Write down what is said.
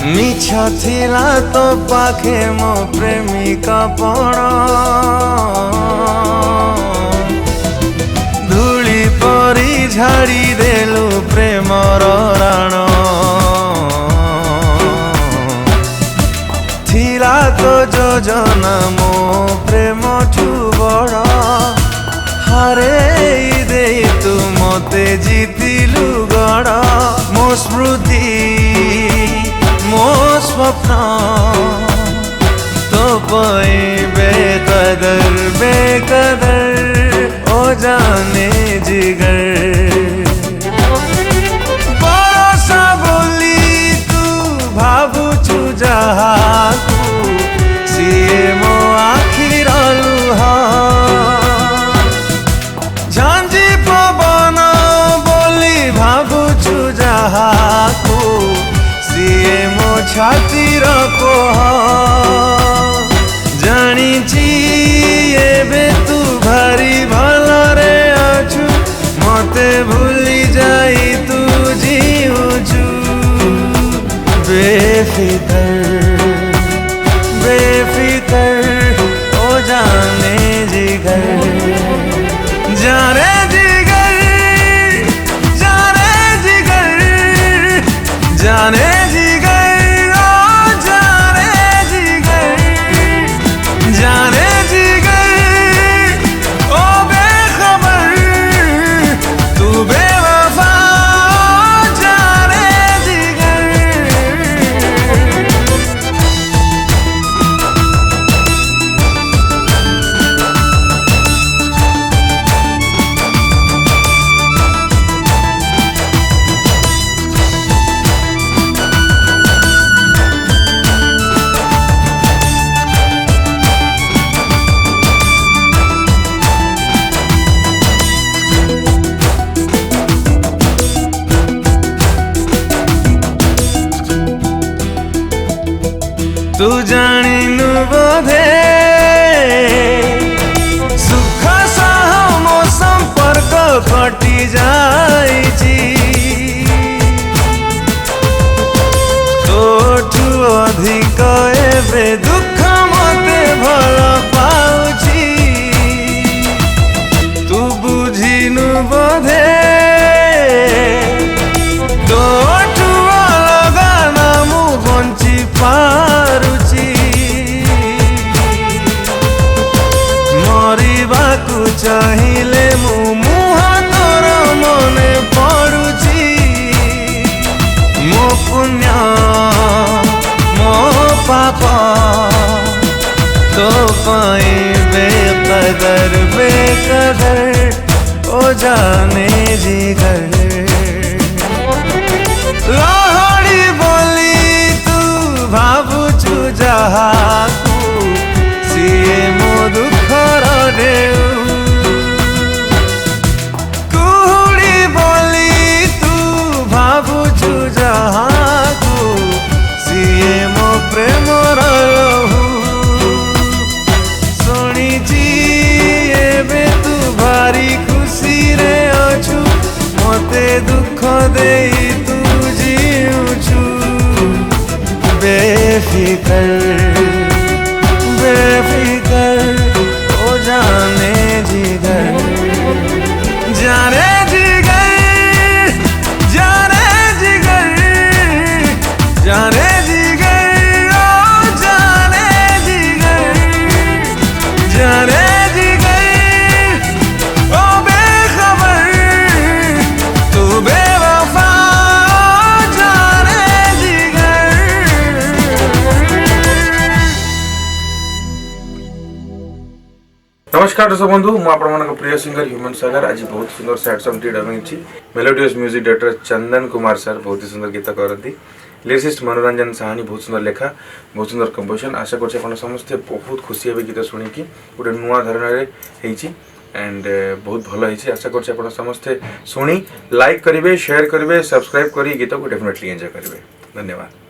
मिछ थिला तो पाखे मो प्रेमिका पण धूली परी झाड़ी देलु प्रेमर राण थिला तो योजना मो प्रेम ठू बड़ हारे दे तू मते जीतिलु गड़ मो स्मृति मो स्वप्न तो पाए बेकदर ओ जाने जिगर बरसा बोली तू भावुचु जहाकू सीए मो आखिर लुहा झांझी पवन बोली भावुचु जहाकू सीए मो छातीर कोह जानिची एबे तू भारी भलरे अछु मते भूली जाई तू जीउछु बेफिकर ओ जाने जिगर जाने जिगर जाने जिगर जाने तू जानिनु बोधे सुख सह मो संपर्क कटि जाइछि तोठु अधिक एबे दुख मते भल पाउछि तू बुझिनु बोधे तोठु अलगा ना मु बंची पारुछि मरिबाकू चाहिले मु मुह तोर मने पड़ुछि मो पुण्य मो पाप तो पाई बेकदर ओ जाने जिगर लहड़ी बोली तू भावुचु जहाकू सीए मो दुखर ढेउ कुहुड़ी बोली तू भावुचु जहाकू सीए मो प्रेमर लहू शुणिची एबे तू भारी खुशी रे अछु मते दुख देई तू जीउछु बेफिकर ओ जाने जिगर जाने जिगर जाने जिगर जाने जिगर ओ जाने जिगर जाने जिगर ओ बेखबर तू बेवफा जाने जिगर। नमस्कार दर्शक बंधु मु आपण प्रिय सिंगर ह्यूमन सागर आज बहुत सुंदर sad song T dubbing melodious music director Chandan Kumar sir बहुत ही सुंदर गीत करती लिरिसिस्ट मनोरंजन साहानी बहुत सुंदर लेखा बहुत सुंदर कंपोजिशन आशा कर समस्ते बहुत खुशी हे गीत शुणिकी गोटे नुआ धरण एंड बहुत भल होती आशा कर समस्ते शुणी लाइक करेंगे शेयर करेंगे सब्सक्राइब कर गीत को डेफिनेटली एंजॉय करेंगे। धन्यवाद।